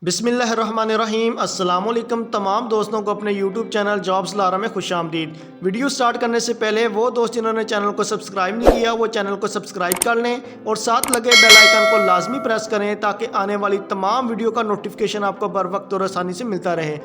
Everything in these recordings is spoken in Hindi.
बिस्मिल्लाहिर्रहमानिर्रहीम। अस्सलाम वालेकुम तमाम दोस्तों को अपने YouTube चैनल जॉब्स लारा में खुशामदीद। वीडियो स्टार्ट करने से पहले वो दोस्त जिन्होंने चैनल को सब्सक्राइब नहीं किया वो चैनल को सब्सक्राइब कर लें और साथ लगे बेल आइकन को लाजमी प्रेस करें ताकि आने वाली तमाम वीडियो का नोटिफिकेशन आपको बर वक्त और आसानी से मिलता रहे।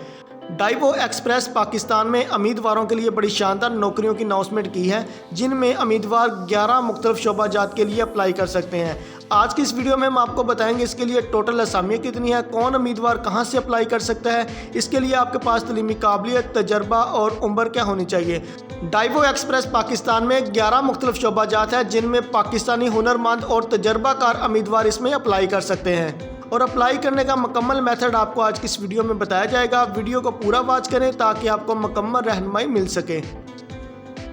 डाइवो एक्सप्रेस पाकिस्तान में उम्मीदवारों के लिए बड़ी शानदार नौकरियों की अनाउंसमेंट की है, जिनमें उम्मीदवार 11 मुख्तलिफ शोबाजात के लिए अप्लाई कर सकते हैं। आज की इस वीडियो में हम आपको बताएंगे इसके लिए टोटल असामियाँ कितनी है, कौन उम्मीदवार कहां से अप्लाई कर सकता है, इसके लिए आपके पास तलीमी काबिलियत, तजर्बा और उम्र क्या होनी चाहिए। डाइवो एक्सप्रेस पाकिस्तान में 11 मुख्तलिफ शोबाजात हैं, जिनमें पाकिस्तानी हुनरमंद और तजर्बाकार उम्मीदवार इसमें अप्लाई कर सकते हैं और अप्लाई करने का मुकम्मल मेथड आपको आज की इस वीडियो में बताया जाएगा। वीडियो को पूरा वॉच करें ताकि आपको मुकम्मल रहनुमाई मिल सके।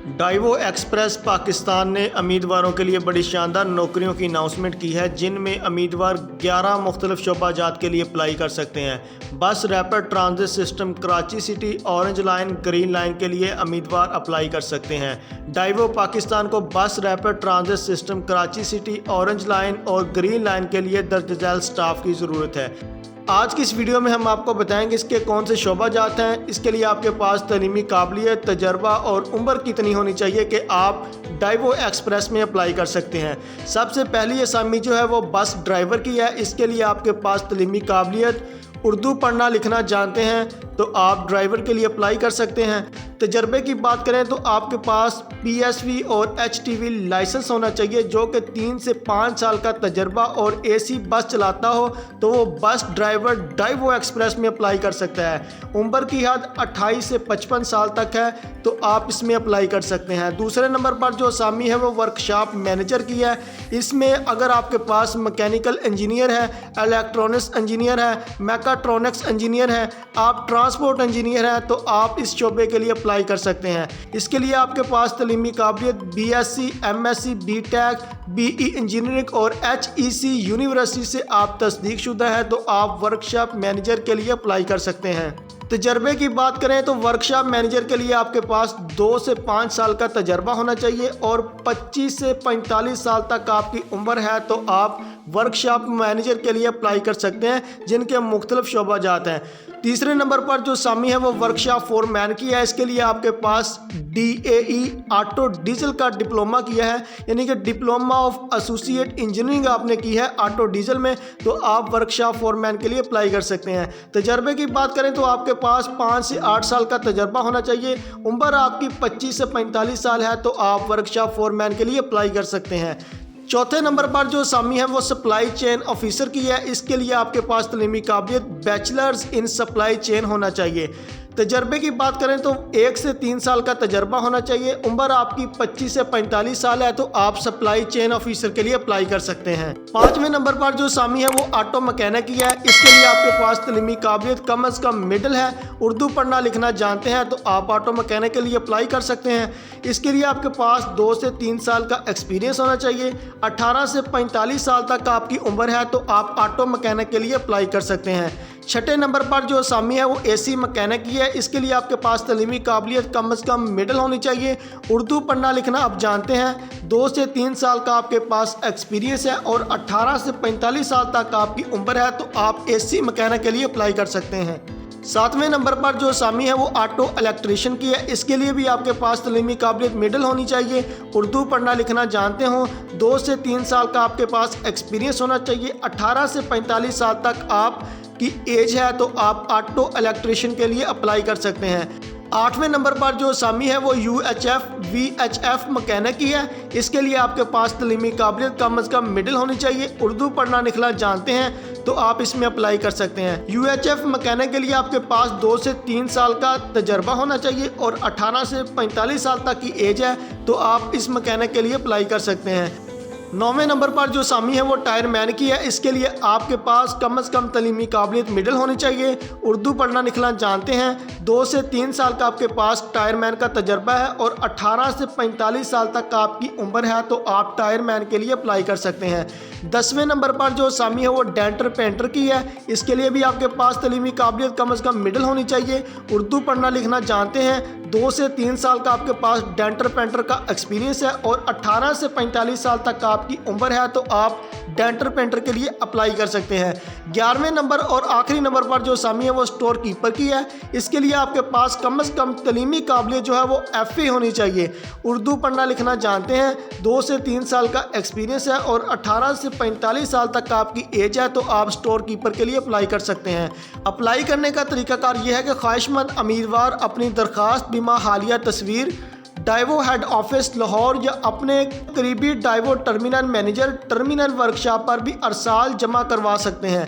डाइवो एक्सप्रेस पाकिस्तान ने उम्मीदवारों के लिए बड़ी शानदार नौकरियों की अनाउंसमेंट की है, जिनमें उम्मीदवार 11 मुख्तलिफ शोबाजात के लिए अप्लाई कर सकते हैं। बस rapid transit system Karachi city, orange line, green line के लिए उम्मीदवार अप्लाई कर सकते हैं। डाइवो पाकिस्तान को बस rapid transit system Karachi city, orange line और ग्रीन लाइन के लिए दर्ज झैल स्टाफ की ज़रूरत है। आज की इस वीडियो में हम आपको बताएंगे इसके कौन से शोबाजात हैं, इसके लिए आपके पास तलीमी काबिलियत, तजर्बा और उम्र कितनी होनी चाहिए कि आप डाइवो एक्सप्रेस में अप्लाई कर सकते हैं। सबसे पहली असामी जो है वो बस ड्राइवर की है। इसके लिए आपके पास तलीमी काबिलियत, उर्दू पढ़ना लिखना जानते हैं तो आप ड्राइवर के लिए अप्लाई कर सकते हैं। तजर्बे की बात करें तो आपके पास PSV और HTV लाइसेंस होना चाहिए, जो कि 3 से 5 साल का तजर्बा और AC बस चलाता हो तो वो बस ड्राइवर डाइवो एक्सप्रेस में अप्लाई कर सकता है। उम्र की हद 28 से 55 साल तक है तो आप इसमें अप्लाई कर सकते हैं। दूसरे नंबर पर जो असामी है वो वर्कशॉप मैनेजर की है। इसमें अगर आपके पास मैकेनिकल इंजीनियर है, इलेक्ट्रॉनिक्स इंजीनियर है, मैकाट्रॉनिक्स इंजीनियर है, आप ट्रांसपोर्ट इंजीनियर हैं तो आप इस शोबे के लिए अप्लाई कर सकते हैं। इसके लिए आपके पास तलीमी काबिलियत BSc, MSc, BTech, BE engineering और HEC यूनिवर्सिटी से आप तस्दीक शुदा है तो आप वर्कशॉप मैनेजर के लिए अप्लाई कर सकते हैं। तजर्बे की बात करें तो वर्कशॉप मैनेजर के लिए आपके पास 2 से 5 साल का तजर्बा होना चाहिए और 25 से 45 साल तक आपकी उम्र है तो आप वर्कशॉप मैनेजर के लिए अप्लाई कर सकते हैं, जिनके मुख्तलिफ शोबाजात हैं। तीसरे नंबर पर जो सामी है वो वर्कशॉप फोरमैन की है। इसके लिए आपके पास DAE ऑटो डीजल का डिप्लोमा किया है, यानी कि डिप्लोमा ऑफ एसोसिएट इंजीनियरिंग आपने की है ऑटो डीजल में, तो आप वर्कशॉप फोरमैन के लिए अप्लाई कर सकते हैं। तजर्बे की बात करें तो आपके पास 5 से 8 साल का तजर्बा होना चाहिए। उम्र आपकी 25 से 45 साल है तो आप वर्कशॉप फोरमैन के लिए अप्लाई कर सकते हैं। चौथे नंबर पर जो असामी है वो सप्लाई चेन ऑफिसर की है। इसके लिए आपके पास तलीमी काबिलियत बैचलर्स इन सप्लाई चेन होना चाहिए। तजर्बे की बात करें तो 1 से 3 साल का तजर्बा होना चाहिए। उम्र आपकी 25 से 45 साल है तो आप सप्लाई चेन ऑफिसर के लिए अप्लाई कर सकते हैं। 5वें नंबर पर जो सामी है वो ऑटो मैकेनिक की है। इसके लिए आपके पास तलीमी काबिलियत कम अज़ कम मिडिल है, उर्दू पढ़ना लिखना जानते हैं तो आप ऑटो मैकेनिक के लिए अप्लाई कर सकते हैं। इसके लिए आपके पास 2 से 3 साल का एक्सपीरियंस होना चाहिए। 18 से 45 साल तक आपकी उम्र है तो आप ऑटो मैकेनिक के लिए अप्लाई कर सकते हैं। छठे नंबर पर जो असामी है वो AC मैकेनिक की है। इसके लिए आपके पास तलीमी काबिलियत कम अज़ कम मिडिल होनी चाहिए, उर्दू पढ़ना लिखना आप जानते हैं, 2 से 3 साल का आपके पास एक्सपीरियंस है और 18 से 45 साल तक आपकी उम्र है तो आप AC मैकेनिक के लिए अप्लाई कर सकते हैं। 7वें नंबर पर जो असामी है वो ऑटो इलेक्ट्रीशियन की है। इसके लिए भी आपके पास तलीमी काबिलियत मिडिल होनी चाहिए, उर्दू पढ़ना लिखना जानते हों, 2 से 3 साल का आपके पास एक्सपीरियंस होना चाहिए, 18 से 45 साल तक आपकी एज है तो आप ऑटो इलेक्ट्रीशियन के लिए अप्लाई कर सकते हैं। 8वें नंबर पर जो असामी है वो UHF VHF मैकेनिक की है। इसके लिए आपके पास तलीमी काबिलियत कम अज़ कम मिडिल होनी चाहिए, उर्दू पढ़ना लिखना जानते हैं तो आप इसमें अप्लाई कर सकते हैं। UHF मैकेनिक के लिए आपके पास 2 से 3 साल का तजर्बा होना चाहिए और 18 से 45 साल तक की एज है तो आप इस मैकेनिक के लिए अप्लाई कर सकते हैं। 9वें नंबर पर जो सामी है वो टायर मैन की है। इसके लिए आपके पास कम अज़ कम तलीमी काबिलियत मिडिल होनी चाहिए, उर्दू पढ़ना लिखना जानते हैं, 2 से 3 साल का आपके पास टायर मैन का तजर्बा है और 18 से 45 साल तक का आपकी उम्र है तो आप टायर मैन के लिए अप्लाई कर सकते हैं। 10वें नंबर पर जो सामी है वो डेंटर पेंटर की है। इसके लिए भी आपके पास तलीमी काबिलियत कम अज़ कम मिडिल होनी चाहिए, उर्दू पढ़ना लिखना जानते हैं, 2 से 3 साल का आपके पास डेंटर पेंटर का एक्सपीरियंस है और 18 से 45 साल तक का आपकी उम्र है तो आप डेंटर पेंटर के लिए अप्लाई कर सकते हैं। 11वें नंबर और आखिरी नंबर पर जो असामी है वो स्टोर कीपर की है। इसके लिए आपके पास कम से कम तलीमी काबिलियत जो है वो FA होनी चाहिए। उर्दू पढ़ना लिखना जानते हैं, 2 से 3 साल का एक्सपीरियंस है और 18 से 45 साल तक का आपकी एज है तो आप स्टोर कीपर के लिए अप्लाई कर सकते हैं। अप्लाई करने का तरीकाकार ये है कि ख्वाहिशमंद उम्मीदवार अपनी दरख्वास्त बिमा हालिया तस्वीर डाइवो हेड ऑफिस लाहौर या अपने करीबी Daewoo terminal manager terminal workshop पर भी अरसाल जमा करवा सकते हैं।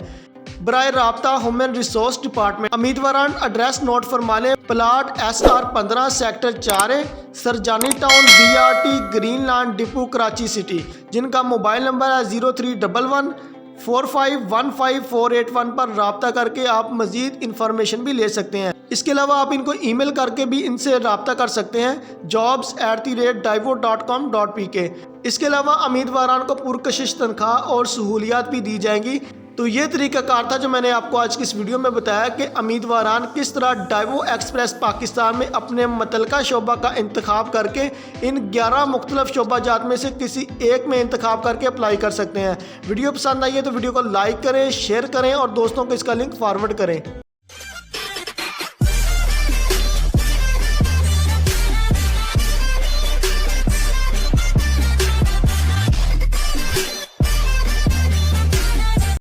बराए राब्ता ह्यूमन रिसोर्स डिपार्टमेंट। उम्मीदवारान एड्रेस नोट फरमाने, प्लाट SR 15 सेक्टर 4 है, Surjani town BRT green land depot Karachi city, जिनका मोबाइल नंबर है 0311 4515 पर रब्ता करके आप मज़ीद इंफॉर्मेशन भी ले सकते हैं। इसके अलावा आप इनको ईमेल करके भी इनसे रब्ता कर सकते हैं jobs@divo.com.pk। इसके अलावा उम्मीदवारान को पुरकशिश तनख्वाह और सहूलियात भी दी जाएंगी। तो ये तरीकाकार था जो मैंने आपको आज की इस वीडियो में बताया कि उम्मीदवारान किस तरह डाइवो एक्सप्रेस पाकिस्तान में अपने मुतल्लिका शोबा का इंतखाब करके इन 11 मुख्तलिफ शोबाजात में से किसी एक में इंतखाब करके अप्लाई कर सकते हैं। वीडियो पसंद आई है तो वीडियो को लाइक करें, शेयर करें और दोस्तों को इसका लिंक फॉरवर्ड करें।